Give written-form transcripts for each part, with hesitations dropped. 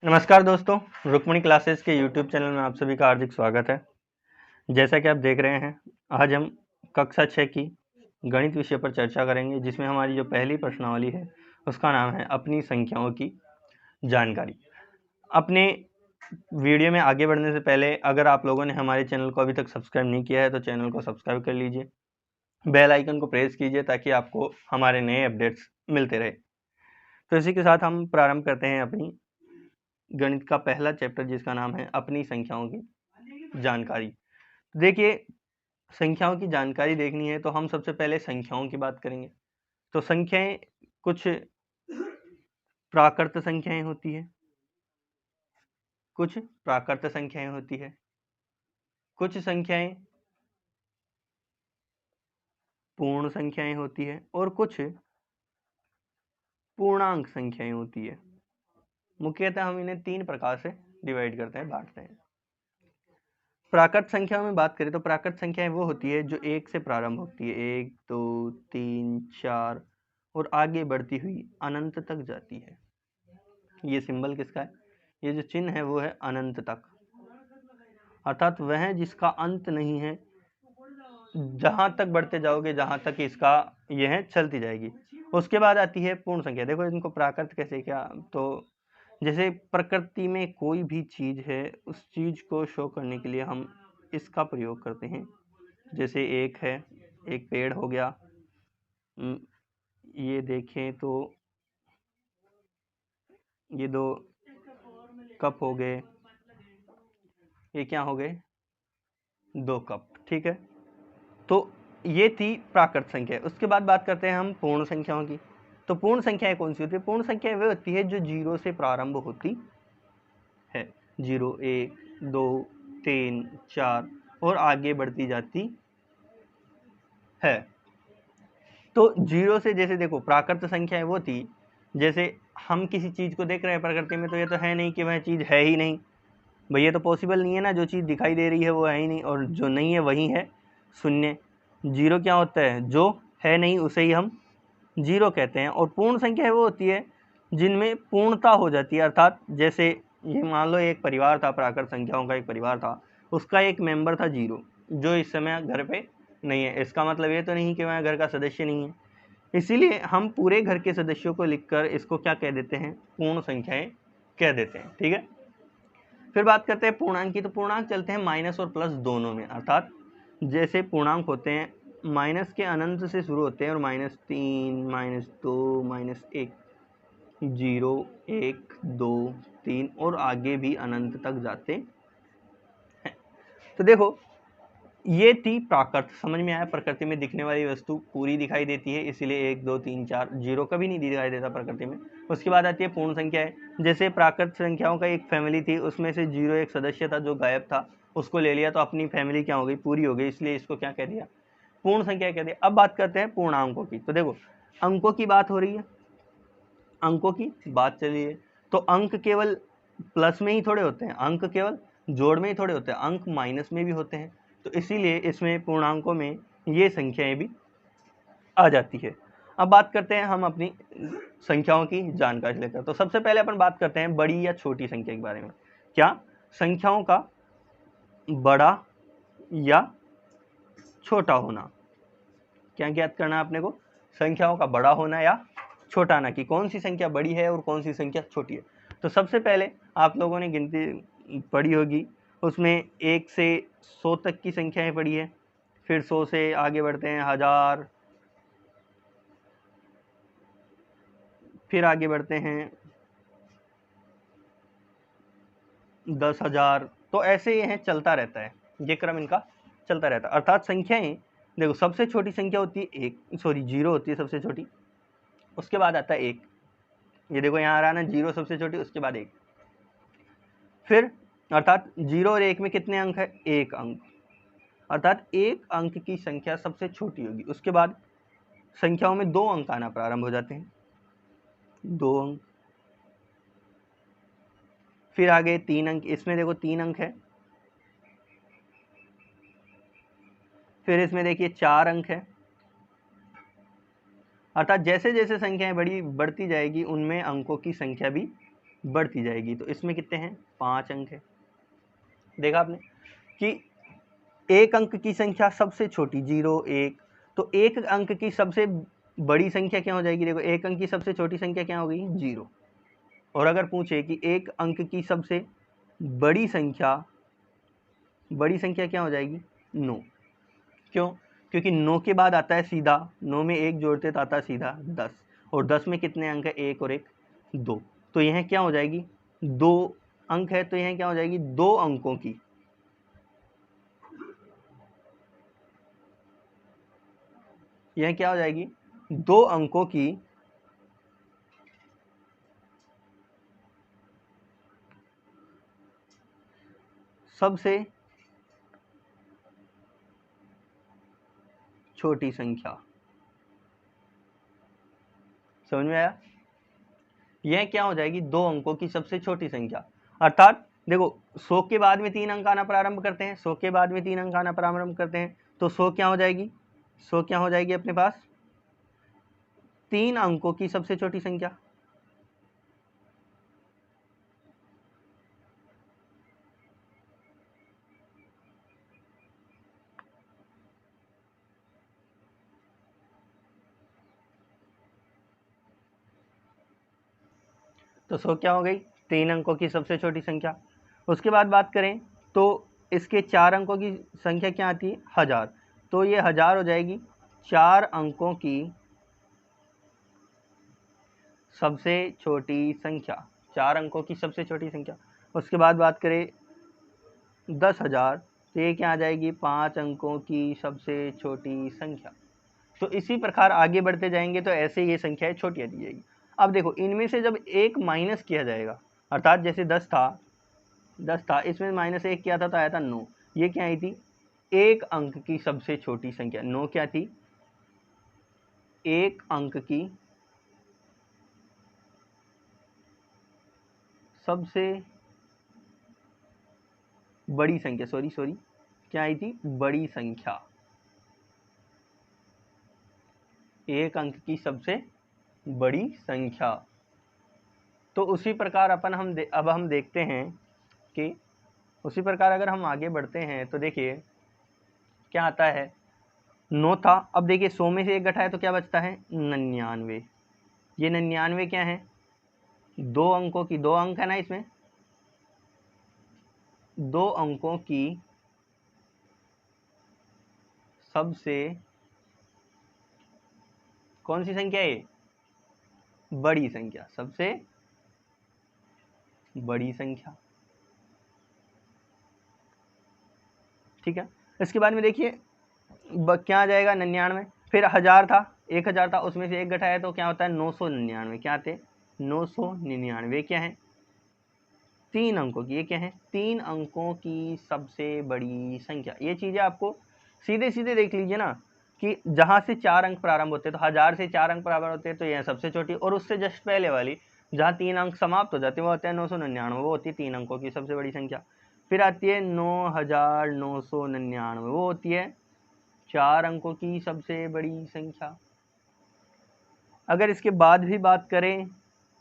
नमस्कार दोस्तों, रुक्मणी क्लासेस के YouTube चैनल में आप सभी का हार्दिक स्वागत है। जैसा कि आप देख रहे हैं, आज हम कक्षा 6 की गणित विषय पर चर्चा करेंगे, जिसमें हमारी जो पहली प्रश्नावली है उसका नाम है अपनी संख्याओं की जानकारी। अपने वीडियो में आगे बढ़ने से पहले अगर आप लोगों ने हमारे चैनल को अभी तक सब्सक्राइब नहीं किया है तो चैनल को सब्सक्राइब कर लीजिए, बेल आइकन को प्रेस कीजिए ताकि आपको हमारे नए अपडेट्स मिलते रहे। तो इसी के साथ हम प्रारंभ करते हैं अपनी गणित का पहला चैप्टर, जिसका नाम है अपनी संख्याओं की जानकारी। देखिए, संख्याओं की जानकारी देखनी है तो हम सबसे पहले संख्याओं की बात करेंगे। तो संख्याएं कुछ प्राकृत संख्याएं होती है, कुछ प्राकृत संख्याएं होती है, कुछ संख्याएं पूर्ण संख्याएं होती है और कुछ पूर्णांक संख्याएं होती है। मुख्यतः हम इन्हें तीन प्रकार से डिवाइड करते हैं, बांटते हैं। प्राकृत संख्याओं में बात करें तो प्राकृत संख्याएं वो होती है जो एक से प्रारंभ होती है, 1 2 3 4 और आगे बढ़ती हुई अनंत तक जाती है। ये सिंबल किसका है? ये जो चिन्ह है वो है अनंत तक, अर्थात वह जिसका अंत नहीं है। जहां तक बढ़ते जाओगे, जहां तक इसका यह है चलती जाएगी। उसके बाद आती है पूर्ण संख्या। देखो इनको प्राकृत कैसे, क्या तो जैसे प्रकृति में कोई भी चीज है, उस चीज को शो करने के लिए हम इसका प्रयोग करते हैं। जैसे एक है, एक पेड़ हो गया, ये देखें तो ये दो कप हो गए, ये क्या हो गए? दो कप, ठीक है। तो ये थी प्राकृत संख्या। उसके बाद बात करते हैं हम पूर्ण संख्याओं की। तो पूर्ण संख्याएं कौन सी होती है? पूर्ण संख्याएं वे होती है जो जीरो से प्रारंभ होती है। 0 1 2 3 4 और आगे बढ़ती जाती है। तो जीरो से, जैसे देखो प्राकृत संख्याएं वो थी, जैसे हम किसी चीज को देख रहे हैं प्रकृति में, तो ये तो है नहीं कि वह चीज है ही नहीं। भैया तो पॉसिबल नहीं है ना, जो चीज़ दिखाई दे रही है वो है ही नहीं, और जो नहीं है वही है शून्य। जीरो क्या होता है? जो है नहीं उसे ही हम जीरो कहते हैं। और पूर्ण संख्या वो होती है जिनमें पूर्णता हो जाती है, अर्थात जैसे ये मान लो एक परिवार था, प्राकृत संख्याओं का एक परिवार था, उसका एक मेंबर था जीरो, जो इस समय घर पे नहीं है। इसका मतलब ये तो नहीं कि वह घर का सदस्य नहीं है, इसीलिए हम पूरे घर के सदस्यों को लिखकर इसको क्या कह देते हैं? पूर्ण संख्याएं कह देते हैं, ठीक है। फिर बात करते हैं पूर्णांक की। तो पूर्णांक चलते हैं माइनस और प्लस दोनों में, अर्थात जैसे पूर्णांक होते हैं माइनस के अनंत से शुरू होते हैं और -3 -2 -1 0 1 2 3 और आगे भी अनंत तक जाते हैं। तो देखो ये थी प्राकृत। समझ में आया? प्रकृति में दिखने वाली वस्तु पूरी दिखाई देती है, इसीलिए 1 2 3 4 जीरो कभी नहीं दिखाई देता प्रकृति में। उसके बाद आती है पूर्ण संख्याएं। जैसे प्राकृत संख्याओं का एक फैमिली थी, उसमें से जीरो एक सदस्य था जो गायब था, उसको ले लिया तो अपनी फैमिली क्या हो गई? पूरी हो गई, इसलिए इसको क्या कह दिया? पूर्ण संख्या कह दिया। अब बात करते हैं पूर्णांकों की। तो देखो अंकों की बात हो रही है, अंकों की बात चल रही है, तो अंक केवल प्लस में ही थोड़े होते हैं, अंक केवल जोड़ में ही थोड़े होते हैं, अंक माइनस में भी होते हैं। तो इसीलिए इसमें पूर्णांकों में ये संख्याएं भी आ जाती है। अब बात करते हैं हम अपनी संख्याओं की जानकारी लेकर। तो सबसे पहले अपन बात करते हैं बड़ी या छोटी संख्या के बारे में। क्या? संख्याओं का बड़ा या छोटा होना। क्या ज्ञात करना है अपने को? संख्याओं का बड़ा होना या छोटा होना, कि कौन सी संख्या बड़ी है और कौन सी संख्या छोटी है। तो सबसे पहले आप लोगों ने गिनती पढ़ी होगी, उसमें 1 से 100 तक की संख्याएं पढ़ी है। फिर 100 से आगे बढ़ते हैं 1000, फिर आगे बढ़ते हैं 10,000। तो ऐसे ये है, चलता रहता है, ये क्रम इनका चलता रहता है। अर्थात संख्याएं देखो, सबसे छोटी संख्या होती है एक, सॉरी जीरो होती है सबसे छोटी, उसके बाद आता है एक। ये देखो यहाँ आ रहा है ना, जीरो सबसे छोटी, उसके बाद एक। फिर अर्थात जीरो और एक में कितने अंक है? एक अंक, अर्थात एक अंक की संख्या सबसे छोटी होगी। उसके बाद संख्याओं में दो अंक आना प्रारंभ हो जाते हैं, दो अंक। फिर आगे तीन अंक, इसमें देखो तीन अंक है। फिर इसमें देखिए चार अंक है। अर्थात जैसे जैसे संख्याएं बढ़ती जाएगी उनमें अंकों की संख्या भी बढ़ती जाएगी। तो इसमें कितने हैं, 5 अंक है। देखा आपने कि एक अंक की संख्या सबसे छोटी 0 1, तो एक अंक की सबसे बड़ी संख्या क्या हो जाएगी, देखो एक अंक की सबसे छोटी संख्या क्या हो गई 0। और अगर पूछे कि एक अंक की सबसे बड़ी संख्या क्या हो जाएगी 9। क्यों, क्योंकि 9 के बाद आता है सीधा, 9 में 1 जोड़ते तो आता है सीधा 10, और 10 में कितने अंक है, 1 और 1 2। तो यह क्या हो जाएगी 2 अंक है, तो यह क्या हो जाएगी 2 अंकों की, यह क्या हो जाएगी 2 अंकों की सबसे छोटी संख्या। समझ में आया, यह क्या हो जाएगी 2 अंकों की सबसे छोटी संख्या। अर्थात देखो 100 के बाद में 3 अंक आना प्रारंभ करते हैं, 100 के बाद में 3 अंक आना प्रारंभ करते हैं, तो 100 क्या हो जाएगी, 100 क्या हो जाएगी अपने पास 3 अंकों की सबसे छोटी संख्या। तो 100 क्या हो गई 3 अंकों की सबसे छोटी संख्या। उसके बाद बात करें तो इसके 4 अंकों की संख्या क्या आती है 1000, तो ये 1000 हो जाएगी 4 अंकों की सबसे छोटी संख्या, 4 अंकों की सबसे छोटी संख्या। उसके बाद बात करें 10,000, तो ये क्या आ जाएगी 5 अंकों की सबसे छोटी संख्या। तो इसी प्रकार आगे बढ़ते जाएंगे तो ऐसे ये संख्याएं छोटी आती जाएगी। अब देखो इनमें से जब एक माइनस किया जाएगा, अर्थात जैसे 10 था इसमें -1 किया था तो आया था 9, ये क्या आई थी एक अंक की सबसे छोटी संख्या। 9 क्या थी, एक अंक की सबसे बड़ी संख्या, सॉरी क्या आई थी बड़ी संख्या, एक अंक की सबसे बड़ी संख्या। तो उसी प्रकार अब हम देखते हैं कि उसी प्रकार अगर हम आगे बढ़ते हैं तो देखिए क्या आता है 9 था, अब देखिए 100 में से 1 घटाए तो क्या बचता है 99। ये 99 क्या है 2 अंकों की, 2 अंक है ना इसमें, 2 अंकों की सबसे कौन सी संख्या है, बड़ी संख्या, सबसे बड़ी संख्या। ठीक है, इसके बाद में देखिए क्या आ जाएगा 99, फिर 1000 था, 1000 था, उसमें से 1 घटाया तो क्या होता है 999। क्या आते 999 क्या है 3 अंकों की, ये क्या है 3 अंकों की सबसे बड़ी संख्या। ये चीजें आपको सीधे सीधे देख लीजिए ना कि जहां से 4 अंक प्रारंभ होते हैं तो 1000 से 4 अंक प्रारंभ होते हैं तो यह सबसे छोटी, और उससे जस्ट पहले वाली जहां 3 अंक समाप्त हो जाते हैं वो होते हैं 999, वो होती है 3 अंकों की सबसे बड़ी संख्या। फिर आती है 9999, वो होती है 4 अंकों की सबसे बड़ी संख्या। अगर इसके बाद भी बात करें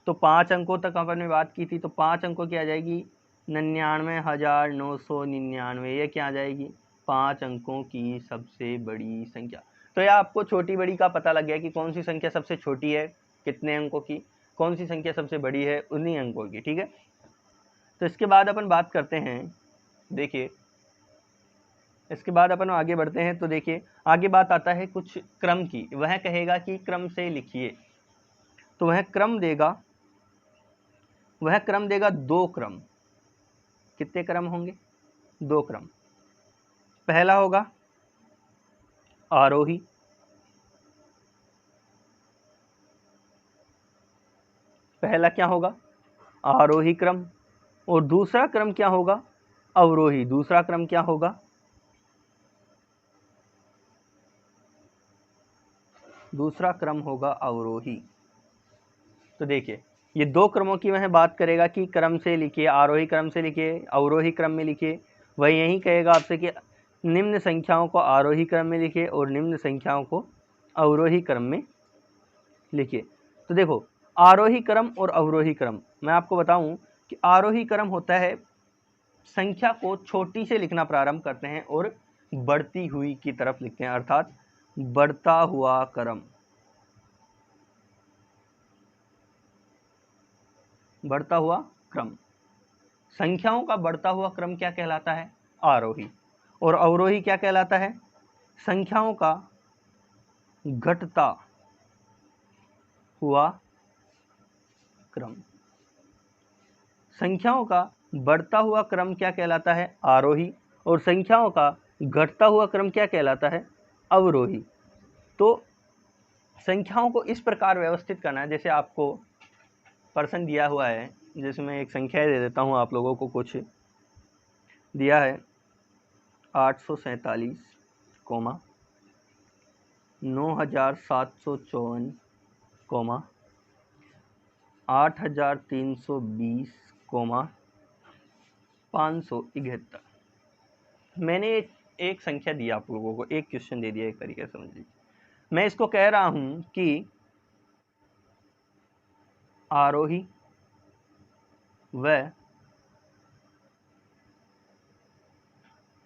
तो 5 अंकों तक अपन ने बात की थी, तो 5 अंकों की आ जाएगी 99,999, ये क्या आ जाएगी 5 अंकों की सबसे बड़ी संख्या। तो यह आपको छोटी बड़ी का पता लग गया कि कौन सी संख्या सबसे छोटी है कितने अंकों की, कौन सी संख्या सबसे बड़ी है उन्हीं अंकों की। ठीक है, तो इसके बाद अपन बात करते हैं, देखिए इसके बाद अपन आगे बढ़ते हैं तो देखिए आगे बात आता है कुछ क्रम की। वह कहेगा कि क्रम से लिखिए, तो वह क्रम देगा 2 क्रम। कितने क्रम होंगे 2 क्रम। पहला होगा आरोही, पहला क्या होगा आरोही क्रम, और दूसरा क्रम क्या होगा अवरोही। दूसरा क्रम क्या होगा दूसरा क्रम होगा अवरोही। तो देखिए ये 2 क्रमों की वह बात करेगा कि क्रम से लिखिए, आरोही क्रम से लिखिए, अवरोही क्रम में लिखिए। वह यही कहेगा आपसे कि निम्न संख्याओं को आरोही क्रम में लिखिए और निम्न संख्याओं को अवरोही क्रम में लिखिए। तो देखो आरोही क्रम और अवरोही क्रम मैं आपको बताऊं कि आरोही क्रम होता है संख्या को छोटी से लिखना प्रारंभ करते हैं और बढ़ती हुई की तरफ लिखते हैं, अर्थात बढ़ता हुआ क्रम। बढ़ता हुआ क्रम, संख्याओं का बढ़ता हुआ क्रम क्या कहलाता है? आरोही। और अवरोही क्या कहलाता है? संख्याओं का घटता हुआ क्रम। संख्याओं का बढ़ता हुआ क्रम क्या कहलाता है? आरोही। और संख्याओं का घटता हुआ क्रम क्या कहलाता है? अवरोही। तो संख्याओं को इस प्रकार व्यवस्थित करना है, जैसे आपको प्रश्न दिया हुआ है, जिसमें एक संख्या दे देता हूं आप लोगों को। कुछ दिया है 847, 9754, 8320, 571। मैंने एक संख्या दी आप लोगों को, एक क्वेश्चन दे दिया, एक तरीके से समझ लीजिए। मैं इसको कह रहा हूं कि आरोही व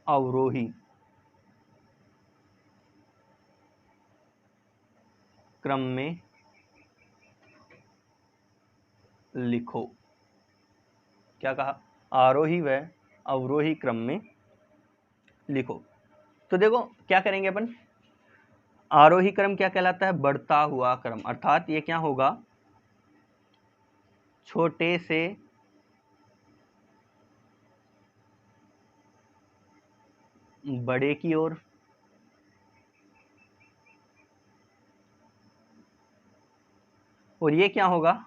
अवरोही क्रम में लिखो। क्या कहा? आरोही व अवरोही क्रम में लिखो। तो देखो क्या करेंगे अपन, आरोही क्रम क्या कहलाता है? बढ़ता हुआ क्रम, अर्थात ये क्या होगा? छोटे से बड़े की ओर। और ये क्या होगा?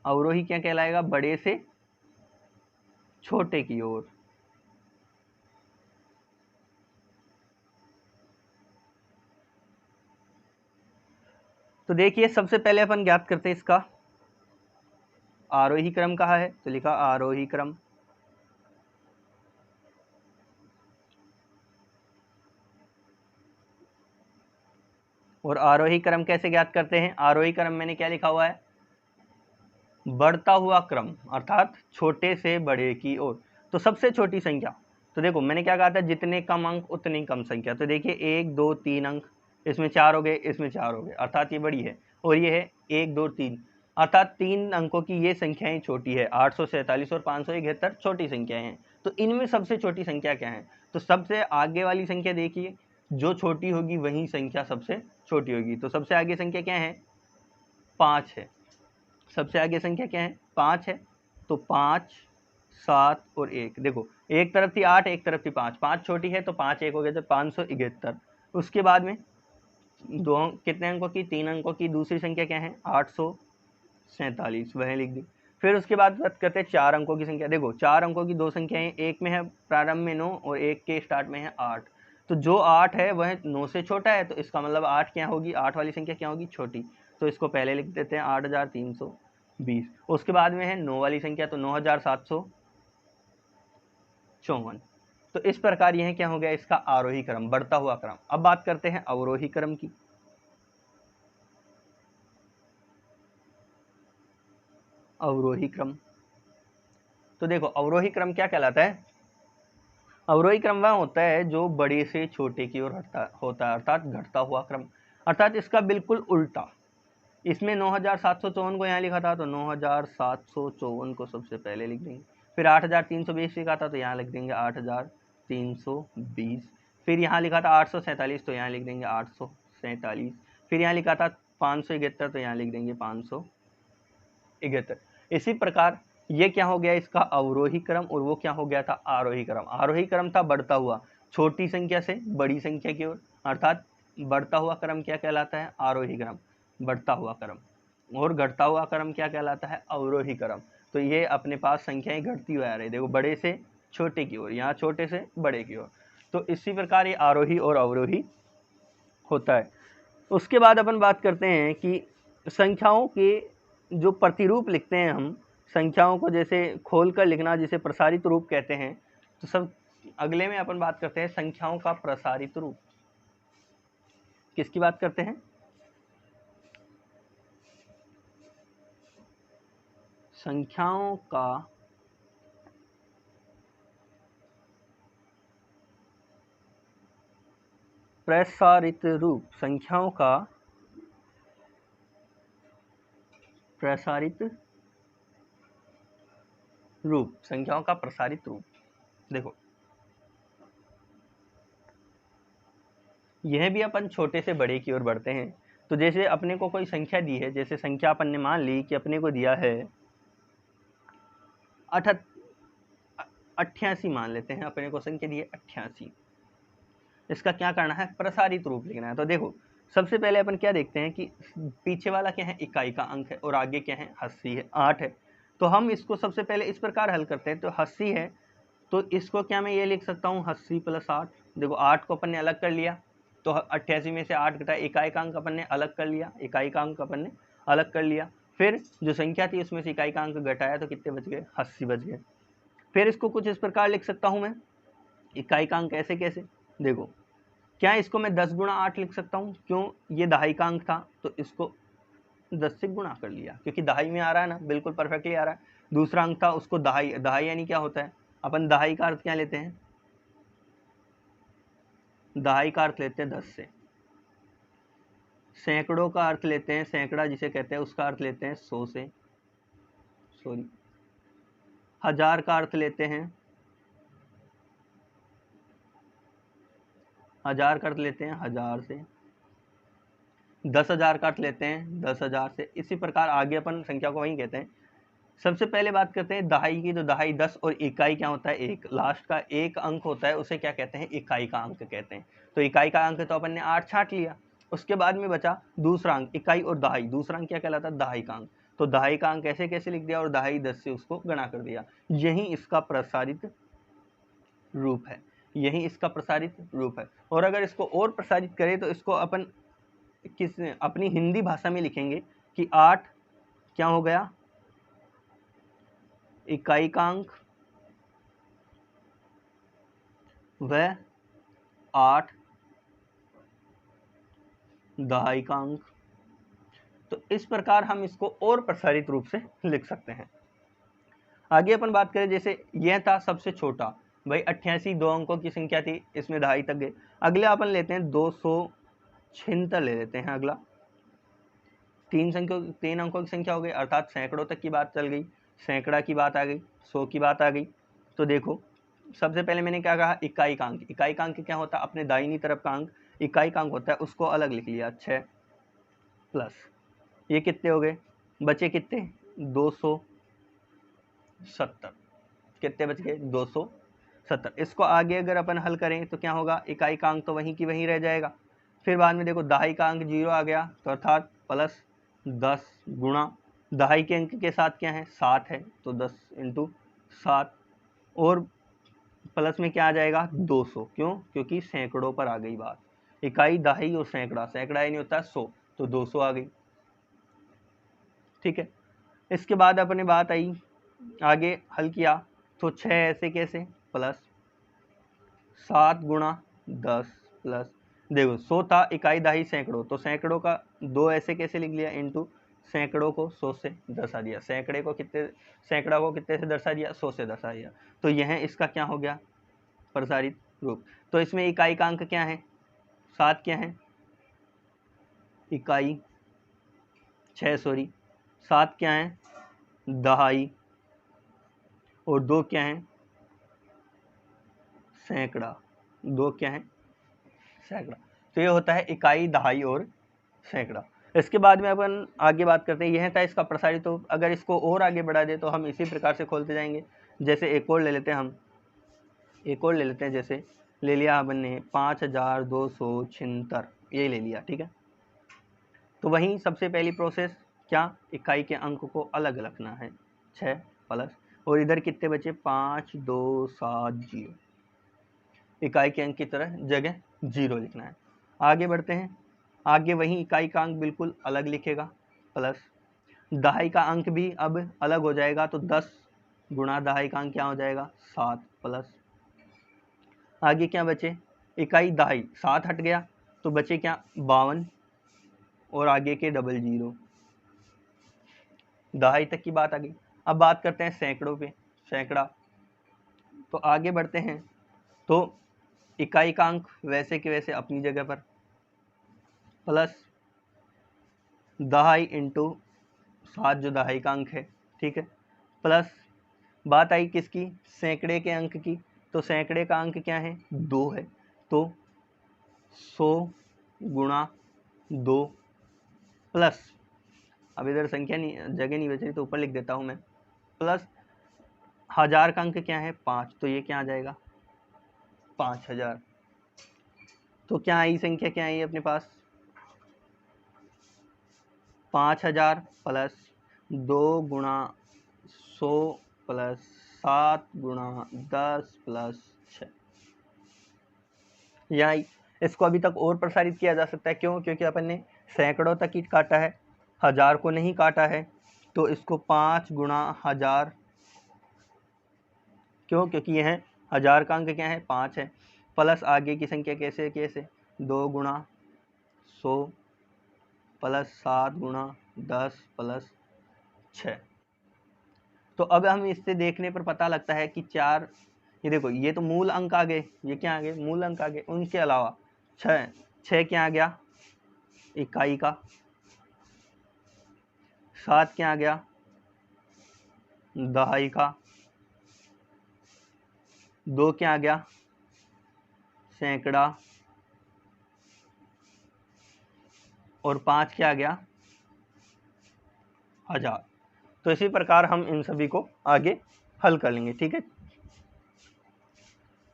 अवरोही क्या कहलाएगा? बड़े से छोटे की ओर। तो देखिए सबसे पहले अपन ज्ञात करते हैं इसका आरोही क्रम कहा है, तो लिखा आरोही क्रम। और आरोही क्रम कैसे ज्ञात करते हैं? आरोही क्रम मैंने क्या लिखा हुआ है? बढ़ता हुआ क्रम, अर्थात छोटे से बड़े की ओर। तो सबसे छोटी संख्या, तो देखो मैंने क्या कहा था, जितने कम अंक उतनी कम संख्या। तो देखिए 1 2 3 अंक, इसमें 4 हो गए, इसमें 4 हो गए, अर्थात ये बड़ी है। और ये है 1 2 3, अर्थात 3 अंकों की ये संख्याएं छोटी है। 847 और 571 छोटी संख्याएं हैं। तो इनमें सबसे छोटी संख्या क्या है? तो सबसे आगे वाली संख्या देखिए, जो छोटी होगी वही संख्या सबसे छोटी होगी। तो सबसे आगे संख्या क्या है? 5 है। सबसे आगे संख्या क्या है? 5 है। तो 5 7 और 1, देखो एक तरफ थी 8, एक तरफ थी 5, 5 छोटी है तो 5 1 हो गया, तो 571। उसके बाद में दो कितने अंकों की? 3 अंकों की दूसरी संख्या क्या है? 847, वह लिख दी। फिर उसके बाद बात करते हैं 4 अंकों की संख्या। देखो 4 अंकों की दो संख्याएं, एक में है प्रारंभ में 9 और एक के स्टार्ट में है 8। तो जो 8 है वह 9 से छोटा है, तो इसका मतलब 8 क्या होगी? 8 वाली संख्या क्या होगी? छोटी। तो इसको पहले लिख देते हैं 8320। उसके बाद में है 9 वाली संख्या, तो 9754। तो इस प्रकार यह क्या हो गया? इसका आरोही क्रम, बढ़ता हुआ क्रम। अब बात करते हैं अवरोही क्रम की। अवरोही क्रम, तो देखो अवरोही क्रम क्या कहलाता है? अवरोही क्रम वह होता है जो बड़े से छोटे की ओर होता है, अर्थात घटता हुआ क्रम। अर्थात इसका बिल्कुल उल्टा। इसमें 9754 को यहाँ लिखा था, तो 9754 को सबसे पहले लिख देंगे। फिर 8320 लिखा था, तो यहाँ लिख देंगे 8320। फिर यहाँ लिखा था 847, तो यहाँ लिख देंगे 847। फिर यहाँ लिखा था 571, तो यहाँ लिख देंगे 571। इसी प्रकार ये क्या हो गया? इसका अवरोही क्रम। और वो क्या हो गया था? आरोही क्रम। आरोही क्रम था बढ़ता हुआ, छोटी संख्या से बड़ी संख्या की ओर, अर्थात बढ़ता हुआ क्रम क्या कहलाता है? आरोही क्रम, बढ़ता हुआ क्रम। और घटता हुआ क्रम क्या कहलाता है? अवरोही क्रम। तो ये अपने पास संख्याएं घटती हुई आ रही, देखो बड़े से छोटे की ओर, यहाँ छोटे से बड़े की ओर। तो इसी प्रकार ये आरोही और अवरोही होता है। उसके बाद अपन बात करते हैं कि संख्याओं के जो प्रतिरूप लिखते हैं हम, संख्याओं को जैसे खोल कर लिखना, जिसे प्रसारित रूप कहते हैं। तो सब अगले में अपन बात करते हैं संख्याओं का प्रसारित रूप। किसकी बात करते हैं? संख्याओं का प्रसारित रूप, संख्याओं का प्रसारित रूप, संख्याओं का प्रसारित रूप। देखो यह भी अपन छोटे से बड़े की ओर बढ़ते हैं। तो जैसे अपने को कोई संख्या दी है, जैसे संख्या अपन ने मान ली कि अपने को दिया है 88 मान लेते हैं, अपने को संख्या दी है 88। इसका क्या करना है, प्रसारित रूप लिखना है। तो देखो सबसे पहले अपन क्या देखते हैं कि पीछे वाला क्या है, इकाई का अंक है, और आगे क्या है, 80 है, 8 है। तो हम इसको सबसे पहले इस प्रकार हल करते हैं। तो 80 है तो इसको क्या मैं ये लिख सकता हूँ 80 + 8। देखो 8 को अपन ने अलग कर लिया, तो 88 में से 8 घटा, इकाई का अंक अपन ने अलग कर लिया, इकाई का अंक अपन ने अलग कर लिया। फिर जो संख्या थी उसमें से इकाई का अंक घटाया तो कितने बच गए, 80 बच गए। फिर इसको कुछ इस प्रकार लिख सकता हूँ मैं, इकाई का अंक ऐसे कैसे, देखो क्या इसको मैं 10 × 8 लिख सकता हूँ, क्यों, ये दहाई का अंक था तो इसको 10 से गुणा कर लिया, क्योंकि दहाई में आ रहा है ना, बिल्कुल परफेक्टली आ रहा है। दूसरा अंक था उसको दहाई, दहाई यानी क्या होता है, अपन दहाई का अर्थ क्या लेते हैं, दहाई का अर्थ लेते हैं 10 से। सैकड़ों का अर्थ लेते हैं, सैकड़ा जिसे कहते हैं उसका अर्थ लेते हैं 100 से, सॉरी। हजार का अर्थ लेते हैं, हजार का अर्थ लेते हैं 1000 से। 10,000 का अर्थ लेते हैं 10,000 से। इसी प्रकार आगे अपन संख्या को वही कहते हैं। सबसे पहले बात करते हैं दहाई की, तो दहाई 10 और इकाई क्या होता है, एक, लास्ट का एक अंक होता है उसे क्या कहते हैं, इकाई का अंक कहते हैं। तो इकाई का अंक तो अपन ने 8 छांट लिया। उसके बाद में बचा दूसरा अंक, इकाई और दहाई, दूसरा अंक क्या कहलाता है, दहाई का अंक। तो दहाई का अंक ऐसे कैसे लिख दिया, और दहाई 10 से उसको गणा कर दिया। यही इसका प्रसारित रूप है, यही इसका प्रसारित रूप है। और अगर इसको और प्रसारित करें तो इसको अपन अपनी हिंदी भाषा में लिखेंगे कि 8 क्या हो गया, इकाई का अंक, व 8 दहाई का अंक। तो इस प्रकार हम इसको और प्रसारित रूप से लिख सकते हैं। आगे अपन बात करें, जैसे यह था सबसे छोटा, भाई 88 दो अंकों की संख्या थी, इसमें दहाई तक गए। अगले अपन लेते हैं 276 ले लेते हैं। अगला 3 अंकों की संख्या हो गई, अर्थात सैकड़ों तक की बात चल गई, सैकड़ा की बात आ गई, 100 की बात आ गई। तो देखो सबसे पहले मैंने क्या कहा, इकाई का अंक। इकाई का अंक क्या होता है, अपने दाहिनी तरफ का अंक इकाई का अंक होता है, उसको अलग लिख लिया 6 प्लस ये कितने हो गए, बचे कितने 270, कितने बच गए 270। इसको आगे अगर अपन हल करें तो क्या होगा, इकाई का अंक तो वहीं की वहीं रह जाएगा। फिर बाद में देखो दहाई का अंक 0 आ गया, तो अर्थात प्लस 10 गुणा दहाई के अंक के साथ क्या है 7 है, तो 10 × 7, और प्लस में क्या आ जाएगा 200, क्यों, क्योंकि सैकड़ों पर आ गई बात। इकाई दहाई और सैकड़ा, सैकड़ा ही नहीं होता 100, तो 200 आ गई। ठीक है, इसके बाद अपने बात आई, आगे हल किया तो 6 ऐसे कैसे, प्लस 7 × 10 प्लस, देखो 100 था, इकाई दहाई सैकड़ों, तो सैकड़ों का 2 ऐसे कैसे लिख लिया, इंटू सैकड़ों को 100 से दर्शा दिया, सैकड़े को कितने, सैकड़ा को कितने से दर्शा दिया, 100 से दर्शा दिया। तो यह इसका क्या हो गया, प्रसारित रूप। तो इसमें इकाई का अंक क्या है, 7 क्या है, इकाई 6 सॉरी 7 क्या है, दहाई, और 2 क्या है, सैकड़ा, 2 क्या है, सैकड़ा। तो ये होता है इकाई दहाई और सैकड़ा। इसके बाद में अपन आगे बात करते हैं, यह था इसका प्रसारित रूप। अगर इसको और आगे बढ़ा दे तो हम इसी प्रकार से खोलते जाएंगे। जैसे एक और ले लेते हैं हम, एक और ले लेते हैं, जैसे ले लिया हमने 5276, ये ले लिया, ठीक है। तो वहीं सबसे पहली प्रोसेस क्या, इकाई के अंक को अलग रखना है 6 प्लस, और इधर कितने बचे 5270, इकाई के अंक की तरह जगह 0 लिखना है। आगे बढ़ते हैं, आगे वहीं इकाई का अंक बिल्कुल अलग लिखेगा, प्लस दहाई का अंक भी अब अलग हो जाएगा, तो 10 गुणा दहाई का अंक क्या हो जाएगा 7 प्लस, आगे क्या बचे, इकाई दहाई 7 हट गया तो बचे क्या 52, और आगे के डबल 0, दहाई तक की बात आ गई। अब बात करते हैं सैकड़ों पे, सैकड़ा। तो आगे बढ़ते हैं, तो इकाई का अंक वैसे के वैसे अपनी जगह पर, प्लस दहाई इंटू 7 जो दहाई का अंक है, ठीक है, प्लस बात आई किसकी, सैकड़े के अंक की। तो सैकड़े का अंक क्या है, 2 है, तो 100 गुणा 2 प्लस, अब इधर संख्या नहीं, जगह नहीं बच रही तो ऊपर लिख देता हूं मैं, प्लस 1000 का अंक क्या है, 5, तो ये क्या आ जाएगा 5000। तो क्या आई संख्या, क्या आई अपने पास 5000 प्लस 2 गुणा 100 प्लस 7 गुणा 10 प्लस 6। यहाँ इसको अभी तक और प्रसारित किया जा सकता है, क्यों, क्योंकि अपन ने सैकड़ों तक ही काटा है, 1000 को नहीं काटा है। तो इसको 5 गुणा 1000, क्यों, क्योंकि यह 1000 का अंक क्या है 5 है, प्लस आगे की संख्या कैसे कैसे 2 गुणा 100 प्लस 7 गुणा 10 प्लस 6। तो अब हम इससे देखने पर पता लगता है कि 4, ये देखो ये तो मूल अंक आ गए, ये क्या आ गए मूल अंक आ गए, उनके अलावा 6 क्या आ गया इकाई का, 7 क्या आ गया दहाई का, 2 क्या आ गया सैकड़ा, और 5 क्या आ गया 1000। तो इसी प्रकार हम इन सभी को आगे हल कर लेंगे, ठीक है।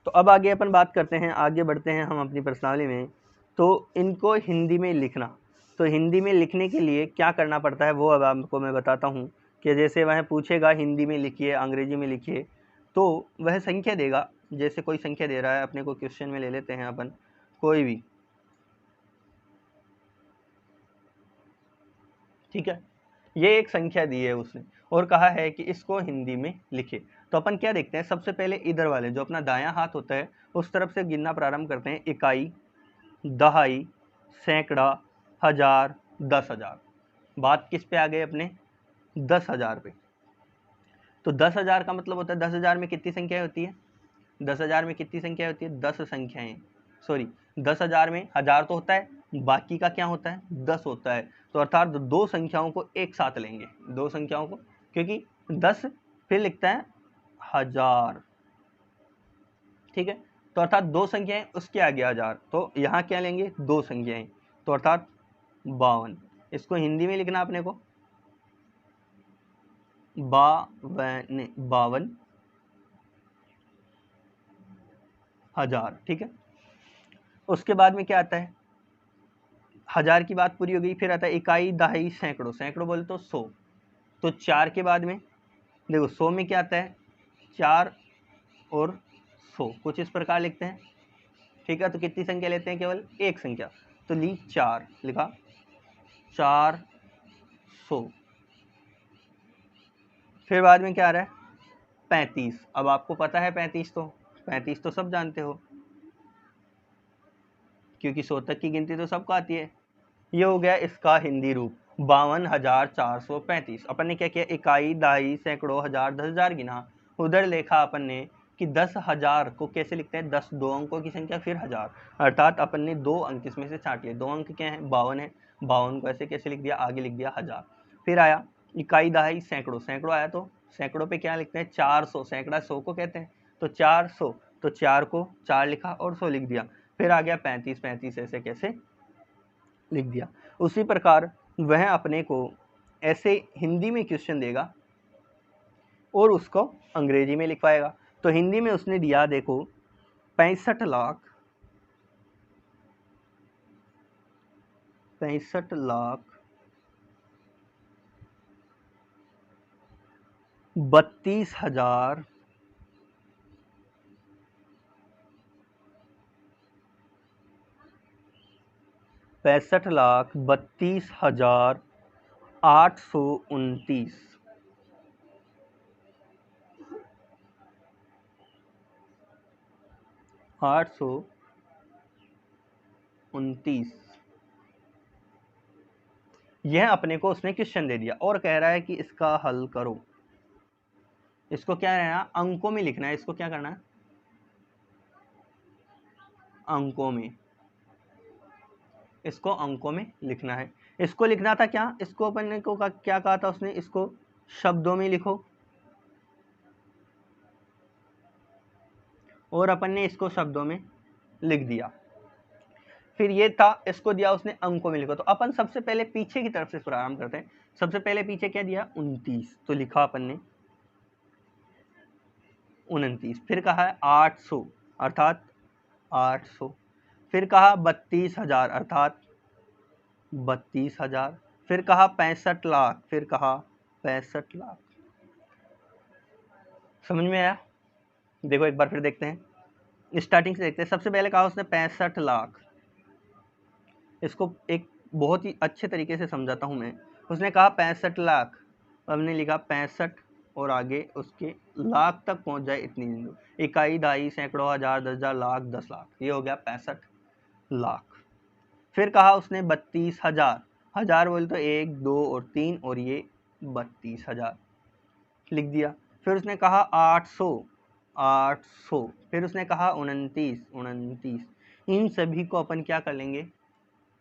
तो अब आगे अपन बात करते हैं, आगे बढ़ते हैं हम अपनी प्रश्नावली में। तो इनको हिंदी में लिखना, तो हिंदी में लिखने के लिए क्या करना पड़ता है वो अब आपको मैं बताता हूँ, कि जैसे वह पूछेगा हिंदी में लिखिए, अंग्रेजी में लिखिए, तो वह संख्या देगा, जैसे कोई संख्या दे रहा है, अपने को क्वेश्चन में ले लेते हैं अपन कोई भी, ठीक है, ये एक संख्या दी है उसने और कहा है कि इसको हिंदी में लिखे। तो अपन क्या देखते हैं, सबसे पहले इधर वाले जो अपना दायां हाथ होता है उस तरफ से गिनना प्रारंभ करते हैं, इकाई, दहाई, सैकड़ा, 1000, 10,000। बात किस पे आ गए अपने 10,000 पे। तो 10,000 का मतलब होता है 10,000 में कितनी संख्याएं होती है, 10,000 में कितनी संख्या होती है 10 संख्याएं, सॉरी 10,000 में 1000 तो होता है, बाकी का क्या होता है 10 होता है। तो अर्थात दो संख्याओं को एक साथ लेंगे, दो संख्याओं को, क्योंकि 10 फिर लिखता है 1000, ठीक है। तो अर्थात दो संख्याएं उसके आगे 1000, तो यहाँ क्या लेंगे दो संख्याएं, तो अर्थात 52। इसको हिंदी में लिखना अपने को 52,000, ठीक है। उसके बाद में क्या आता है, 1000 की बात पूरी हो गई, फिर आता है इकाई, दहाई, सैकड़ों, सैकड़ों बोले तो 100। तो 4 के बाद में देखो 100 में क्या आता है 4 और 100, कुछ इस प्रकार लिखते हैं, ठीक है। तो कितनी संख्या लेते हैं, केवल एक संख्या, तो ली 4, लिखा 400। फिर बाद में क्या आ रहा है 35। अब आपको पता है 35, तो 35 तो सब जानते हो, क्योंकि 100 तक की गिनती तो सबको आती है। ये हो गया इसका हिंदी रूप 52,435। अपन ने क्या किया, इकाई, दहाई, सैकड़ों, 1000, 10,000 गिना, उधर लिखा अपन ने कि 10,000 को कैसे लिखते हैं, 10 दो अंकों की संख्या फिर 1000, अर्थात अपन ने 2 अंक इसमें से छाट लिए। 2 अंक क्या है 52 है, 52 को ऐसे कैसे लिख दिया, आगे लिख दिया 1000। फिर आया इकाई, दहाई, सैकड़ों, सैकड़ों आया, तो सैकड़ों पे क्या लिखते हैं 400, सैकड़ा 100 को कहते हैं, तो 400, तो 4 को 4 लिखा और 100 लिख दिया। फिर आ गया 35, 35 ऐसे कैसे लिख दिया। उसी प्रकार वह अपने को ऐसे हिंदी में क्वेश्चन देगा और उसको अंग्रेजी में लिखवाएगा। तो हिंदी में उसने दिया देखो 65,32,000 65,32,829, 829, यह अपने को उसने क्वेश्चन दे दिया और कह रहा है कि इसका हल करो। इसको क्या रहना, अंकों में लिखना है, इसको क्या करना है, अंकों में, इसको अंकों में लिखना है। इसको लिखना था क्या, इसको अपन ने को क्या कहा था उसने, इसको शब्दों में लिखो, और अपन ने इसको शब्दों में लिख दिया। फिर ये था, इसको दिया उसने अंकों में लिखो। तो अपन सबसे पहले पीछे की तरफ से प्रारंभ करते हैं। सबसे पहले पीछे क्या दिया, 29, तो लिखा अपन ने 29। फिर कहा है 800 अर्थात 800। फिर कहा 32,000 अर्थात 32,000। फिर कहा 65 लाख, फिर कहा 65 लाख। समझ में आया? देखो एक बार फिर देखते हैं, स्टार्टिंग से देखते हैं। सबसे पहले कहा उसने 65 लाख, इसको एक बहुत ही अच्छे तरीके से समझाता हूं मैं। उसने कहा 65 लाख, हमने लिखा 65 और आगे उसके लाख तक पहुंच जाए इतनी बिंदु, इकाई, दहाई, सैकड़ों, हजार, 10,000, लाख, 10 लाख, ये हो गया 65 लाख। फिर कहा उसने 32,000, हजार बोले तो 1, 2 और 3, और ये 32,000 लिख दिया। फिर उसने कहा 800, 800। फिर उसने कहा 29, 29। इन सभी को अपन क्या कर लेंगे,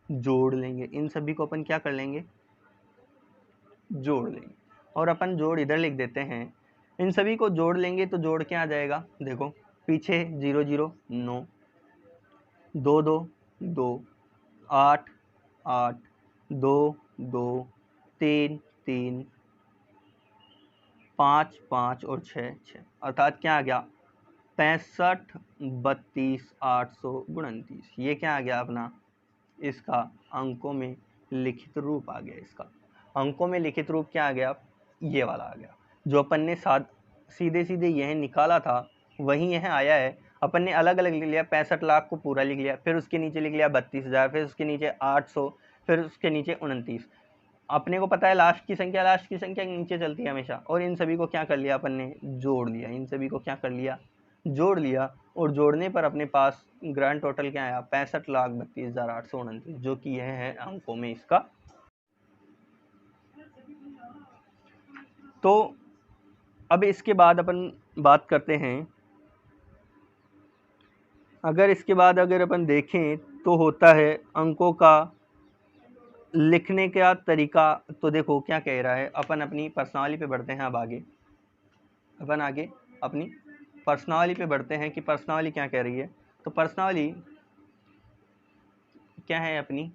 जोड़ लेंगे। इन सभी को अपन क्या कर लेंगे, जोड़ लेंगे। और अपन जोड़ इधर लिख देते हैं। इन सभी को जोड़ लेंगे तो जोड़ क्या आ जाएगा, देखो पीछे 0 0 9, 2 2 2, 8 8, 2 2, 3 3, 5 5 और 6 6, अर्थात क्या आ गया, 65 32 800 29। ये क्या आ गया अपना, इसका अंकों में लिखित रूप आ गया। इसका अंकों में लिखित रूप क्या आ गया, ये वाला आ गया। जो अपन ने सीधे सीधे यह निकाला था वही यह आया है। अपन ने अलग अलग लिख लिया, 65 लाख को पूरा लिख लिया, फिर उसके नीचे लिख लिया 32,000, फिर उसके नीचे 800, फिर उसके नीचे 29। अपने को पता है लास्ट की संख्या नीचे चलती है हमेशा। और इन सभी को क्या कर लिया अपन ने, जोड़ लिया। इन सभी को क्या कर लिया, जोड़ लिया। और जोड़ने पर अपने पास ग्रैंड टोटल क्या आया, 65,32,829, जो कि यह है अंकों में इसका। तो अब इसके बाद अपन बात करते हैं, अगर इसके बाद अगर अपन देखें तो होता है अंकों का लिखने का तरीका। तो देखो क्या कह रहा है, अपन अपनी प्रश्नावली पे बढ़ते हैं। अब आगे अपन आगे अपनी प्रश्नावली पे बढ़ते हैं कि प्रश्नावली क्या कह रही है। तो प्रश्नावली क्या है अपनी,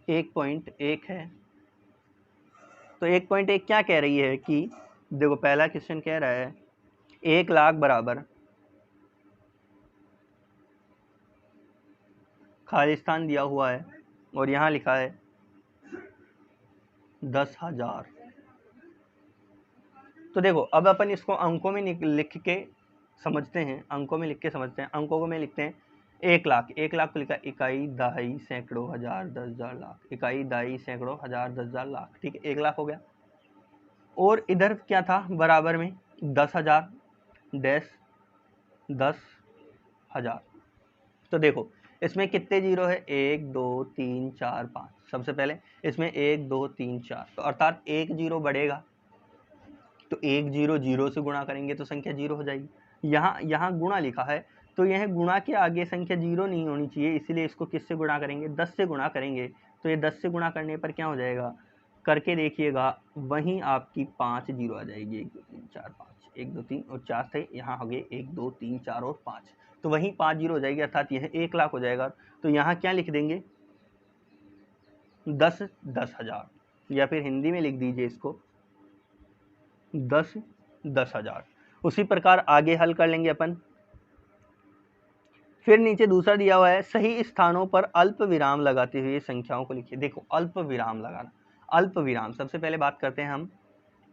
1.1 है। तो 1.1 क्या कह रही है कि देखो पहला क्वेश्चन कह रहा है 1 लाख बराबर, खालिस्तान दिया हुआ है और यहाँ लिखा है 10,000। तो देखो अब अपन इसको अंकों में लिख के समझते हैं। अंकों में लिख के समझते हैं। अंकों में लिखते हैं 1 लाख। 1 लाख को लिखा इकाई, दहाई, सैकड़ों, हजार, 10,000, लाख। इकाई, दहाई, सैकड़ों, हजार, 10,000, लाख। ठीक है, 1 लाख हो गया। और इधर क्या था बराबर में, 10,000 डैश 10,000। तो देखो इसमें कितने जीरो है, 1 2 3 4 5। सबसे पहले इसमें 1 2 3 4, तो अर्थात 1 जीरो बढ़ेगा। तो 1 जीरो जीरो से गुणा करेंगे तो संख्या जीरो हो जाएगी। यहाँ गुणा लिखा है तो यह गुणा के आगे संख्या जीरो नहीं होनी चाहिए, इसलिए इसको किससे गुणा करेंगे, 10 से गुणा करेंगे। तो ये 10 से गुणा करने पर क्या हो जाएगा, करके देखिएगा, वहीं आपकी 5 जीरो आ जाएगी। 1 2 3 4 5, 1 2 3 और 4 थे, यहाँ हो गए 1 2 3 4 और 5, तो वहीं 5 जीरो हो जाएगी, अर्थात यह 1 लाख हो जाएगा। तो यहाँ क्या लिख देंगे, 10,000, या फिर हिंदी में लिख दीजिए इसको 10,000। उसी प्रकार आगे हल कर लेंगे अपन। फिर नीचे दूसरा दिया हुआ है, सही स्थानों पर अल्प विराम लगाते हुए संख्याओं को लिखिए। देखो अल्प विराम लगाना, अल्प विराम, सबसे पहले बात करते हैं हम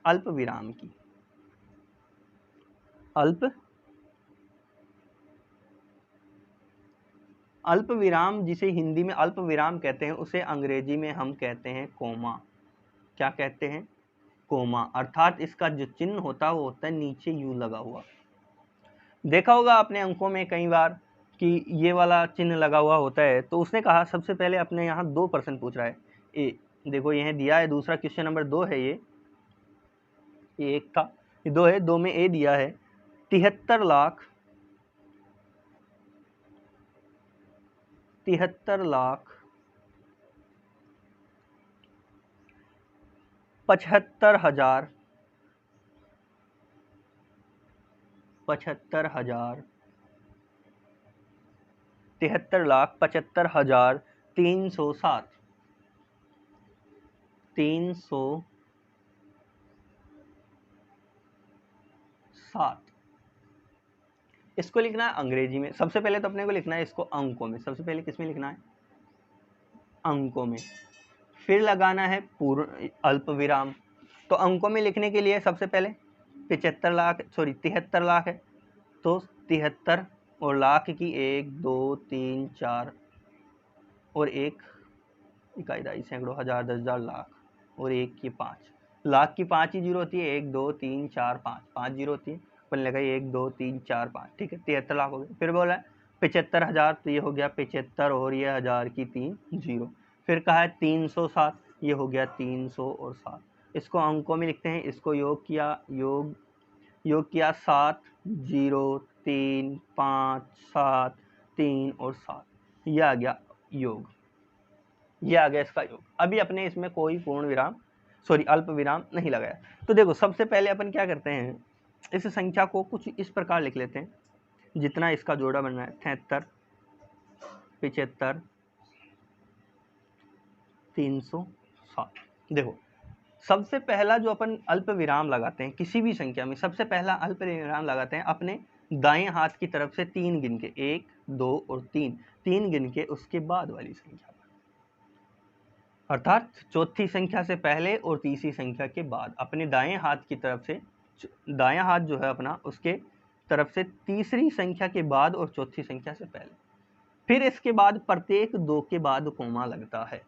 अल्प विराम की। अल्प विराम जिसे हिंदी में अल्प विराम कहते हैं, उसे अंग्रेजी में हम कहते हैं कोमा। क्या कहते हैं, कोमा। अर्थात इसका जो चिन्ह होता है वो होता है नीचे यू लगा हुआ। देखा होगा आपने अंकों में कई बार कि ये वाला चिन्ह लगा हुआ होता है। तो उसने कहा सबसे पहले अपने यहाँ 2% पूछ रहा है। देखो यह दिया है, दूसरा क्वेश्चन नंबर 2 है ये। ये 1 था, ये 2 है, 2 में ए दिया है 73,75,75,000 73,75,307 307। इसको लिखना है अंग्रेजी में। सबसे पहले तो अपने को लिखना है इसको अंकों में। सबसे पहले किस में लिखना है? अंकों में। फिर लगाना है पूर्ण अल्प विराम। तो अंकों में लिखने के लिए सबसे पहले 73 लाख है, तो 73 और लाख की 1 2 3 4 और 1 इकाई दाई सैकड़ों हजार 10,000 लाख और 1 की 5 लाख की 5 ही जीरो होती है। 1 2 3 4 5 जीरो होती है, अपन लगाई 1 2 3 4 5, ठीक है 73 लाख हो गए। फिर बोला 75,000, तो ये हो गया 75 और ये 1000 की 3 जीरो। फिर कहा है 307, ये हो गया 300 और 7। इसको अंकों में लिखते हैं। इसको योग किया 7 0 3 5 7 3 और 7, ये आ गया योग, ये आ गया इसका योग। अभी अपने इसमें कोई पूर्ण विराम अल्प विराम नहीं लगाया। तो देखो सबसे पहले अपन क्या करते हैं, इस संख्या को कुछ इस प्रकार लिख लेते हैं, जितना इसका जोड़ा बन रहा है 73 75 307। देखो सबसे पहला जो अपन अल्प विराम लगाते हैं किसी भी संख्या में, सबसे पहला अल्प विराम लगाते हैं अपने दाएं हाथ की तरफ से 3 गिन के, 1 2 और 3 गिन के उसके बाद वाली संख्या, अर्थात चौथी संख्या से पहले और तीसरी संख्या के बाद अपने दाएं हाथ की तरफ से, दायां हाथ जो है अपना उसके तरफ से तीसरी संख्या के बाद और चौथी संख्या से पहले। फिर इसके बाद प्रत्येक 2 के बाद कोमा लगता है।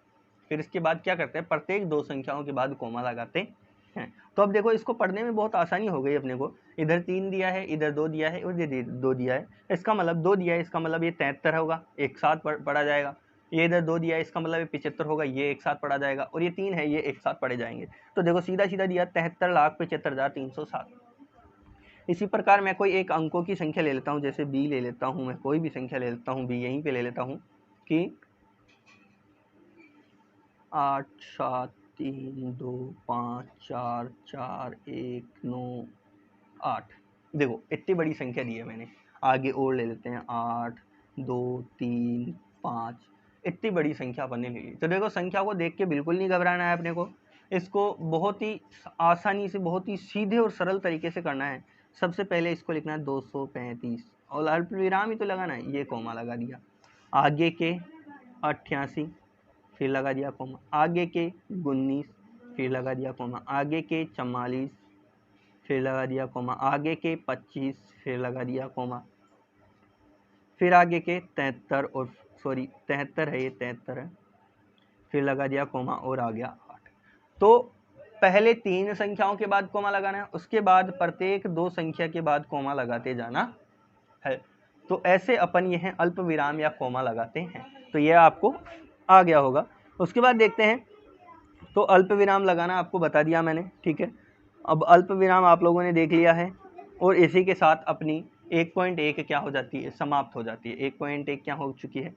फिर इसके बाद क्या करते हैं, प्रत्येक 2 संख्याओं के बाद कोमा लगाते हैं। तो अब देखो इसको पढ़ने में बहुत आसानी हो गई अपने को। इधर 3 दिया है, इधर 2 दिया है और इधर 2 दिया है, इसका मतलब 2 दिया है, इसका मतलब ये 73 होगा, एक साथ पढ़ा जाएगा। ये इधर 2 दिया है, इसका मतलब ये 75 होगा, ये एक साथ पढ़ा जाएगा। और ये 3 है, ये एक साथ पढ़े जाएंगे। तो देखो सीधा सीधा दिया 73,75,307। इसी प्रकार मैं कोई एक अंकों की संख्या ले लेता हूँ, जैसे बी ले लेता हूँ, मैं कोई भी संख्या ले लेता हूँ, बी यहीं पे ले लेता हूँ कि 8 7 3 2 5 4 4 1 9 8। देखो इतनी बड़ी संख्या दी है मैंने, आगे और ले लेते हैं 8 2 3 5, इतनी बड़ी संख्या अपन ने ले ली। तो देखो संख्या को देख के बिल्कुल नहीं घबराना है अपने को, इसको बहुत ही आसानी से, बहुत ही सीधे और सरल तरीके से करना है। सबसे पहले इसको लिखना है 235 और अल्प विराम ही तो लगाना है, ये कोमा लगा दिया। आगे के 88 फिर लगा दिया कोमा, आगे के 19 फिर लगा दिया कोमा, आगे के 44 फिर लगा दिया कोमा, आगे के 25 फिर लगा दिया कोमा, फिर आगे के 73 और 73 है, ये 73 है, फिर लगा दिया कोमा और आ गया 8। तो पहले 3 संख्याओं के बाद कोमा लगाना है, उसके बाद प्रत्येक 2 संख्या के बाद कोमा लगाते जाना है। तो ऐसे अपन यह अल्प विराम या कोमा लगाते हैं। तो यह आपको आ गया होगा। उसके बाद देखते हैं, तो अल्प विराम लगाना आपको बता दिया मैंने, ठीक है। अब अल्प विराम आप लोगों ने देख लिया है और इसी के साथ अपनी 1.1 क्या हो जाती है, समाप्त हो जाती है। 1.1 क्या हो चुकी है,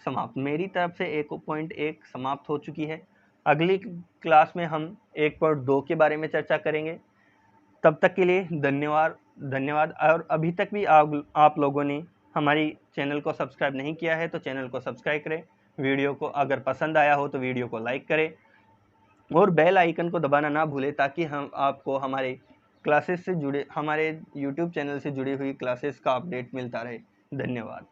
समाप्त। मेरी तरफ से 1.1 समाप्त हो चुकी है। अगली क्लास में हम 1.2 के बारे में चर्चा करेंगे। तब तक के लिए धन्यवाद। और अभी तक भी आप लोगों ने हमारी चैनल को सब्सक्राइब नहीं किया है तो चैनल को सब्सक्राइब करें। वीडियो को अगर पसंद आया हो तो वीडियो को लाइक करें और बेल आइकन को दबाना ना भूलें, ताकि हम आपको हमारे क्लासेस से जुड़े, हमारे YouTube चैनल से जुड़ी हुई क्लासेस का अपडेट मिलता रहे। धन्यवाद।